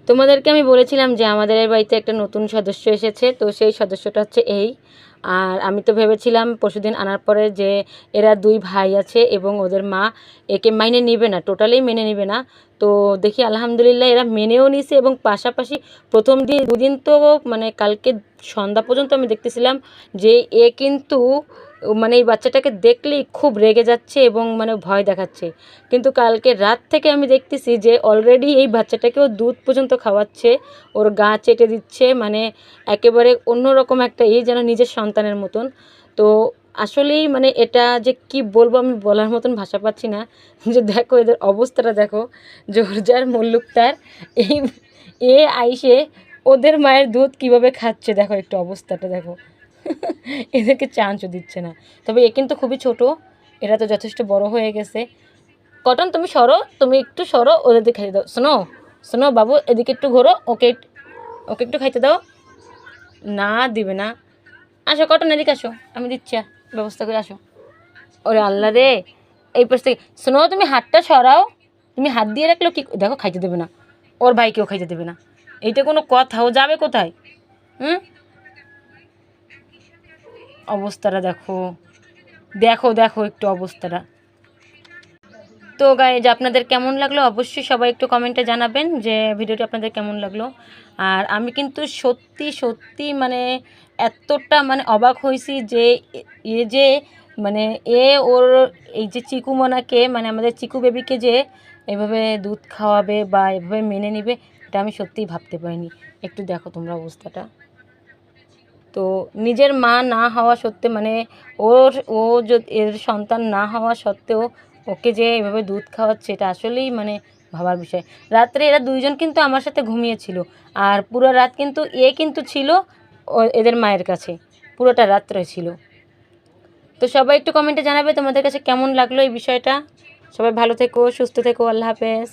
তোমাদেরকে আমি বলেছিলাম যে আমাদের এই বাড়িতে একটা নতুন সদস্য এসেছে, তো সেই সদস্যটা হচ্ছে এই। আর আমি তো ভেবেছিলাম পরশুদিন আনার পরে যে এরা দুই ভাই আছে এবং ওদের মা একে মেনে নেবে না, টোটালি মেনে নেবে না। তো দেখি আলহামদুলিল্লাহ এরা মেনেও নিছে, এবং পাশাপাশি প্রথম দিন দুদিন তো মানে কালকে সন্ধ্যা পর্যন্ত আমি দেখতেছিলাম যে এ কিন্তু মানে এই বাচ্চাটাকে দেখলেই খুব রেগে যাচ্ছে এবং মানে ভয় দেখাচ্ছে। কিন্তু কালকে রাত থেকে আমি দেখতেছি যে অলরেডি এই বাচ্চাটাকেও দুধ পর্যন্ত খাওয়াচ্ছে, ওর গা চেটে দিচ্ছে, মানে একেবারে অন্যরকম একটা যেন নিজের সন্তানের মতন। তো আসলেই মানে এটা যে কি বলবো, আমি বলার মতন ভাষা পাচ্ছি না। যে দেখো এদের অবস্থাটা দেখো, জোর যার মুল্লুক তার। এই আইসে ওদের মায়ের দুধ কিভাবে খাচ্ছে, দেখো একটু অবস্থাটা দেখো। এদেরকে চান্সও দিচ্ছে না। তবে এ কিন্তু খুবই ছোট, এরা তো যথেষ্ট বড় হয়ে গেছে। কটন তুমি সরো, তুমি একটু সরো, ওদের দিকে খাইতে দাও। শোনো শোনো বাবু, এদিকে একটু ঘোরো, ওকে ওকে একটু খাইতে দাও। না দিবে না। আসো কটন, এদিকে আসো, আমি দিচ্ছি, ব্যবস্থা করে আসো। ওরে আল্লাহ রে, এই পাশ থেকে শোনো, তুমি হাতটা সরাও। তুমি হাত দিয়ে রাখলেও কি দেখো, খাইতে দেবে না, ওর ভাইকেও খাইতে দেবে না। এইটা কোনো কথা? ও যাবে কোথায়? হুম, অবস্থাটা দেখো, দেখো দেখো একটু অবস্থাটা। তো গাইজ, আপনাদের কেমন লাগলো অবশ্যই সবাই একটু কমেন্টে জানাবেন যে ভিডিওটি আপনাদের কেমন লাগলো। আর আমি কিন্তু সত্যি সত্যি মানে এতটা মানে অবাক হয়েছি যে এ যে মানে ওর এই যে চিকু মোনাকে, মানে আমাদের চিকু বেবিকে যে এভাবে দুধ খাওয়াবে বা এভাবে মেনে নেবে, এটা আমি সত্যিই ভাবতে পারিনি। একটু দেখো তোমরা অবস্থাটা। তো নিজের মা না হওয়া সত্ত্বে, মানে ও যদি এর সন্তান না হওয়া সত্ত্বেও ওকে যে এভাবে দুধ খাওয়াচ্ছে, এটা আসলেই মানে ভাবার বিষয়। রাত্রে এরা দুইজন কিন্তু আমার সাথে ঘুমিয়েছিল, আর পুরো রাত কিন্তু কিন্তু ছিল এদের মায়ের কাছে, পুরোটা রাত্রে ছিল। তো সবাই একটু কমেন্টে জানাবে তোমাদের কাছে কেমন লাগলো এই বিষয়টা। সবাই ভালো থেকো, সুস্থ থেকো, আল্লাহ হাফেজ।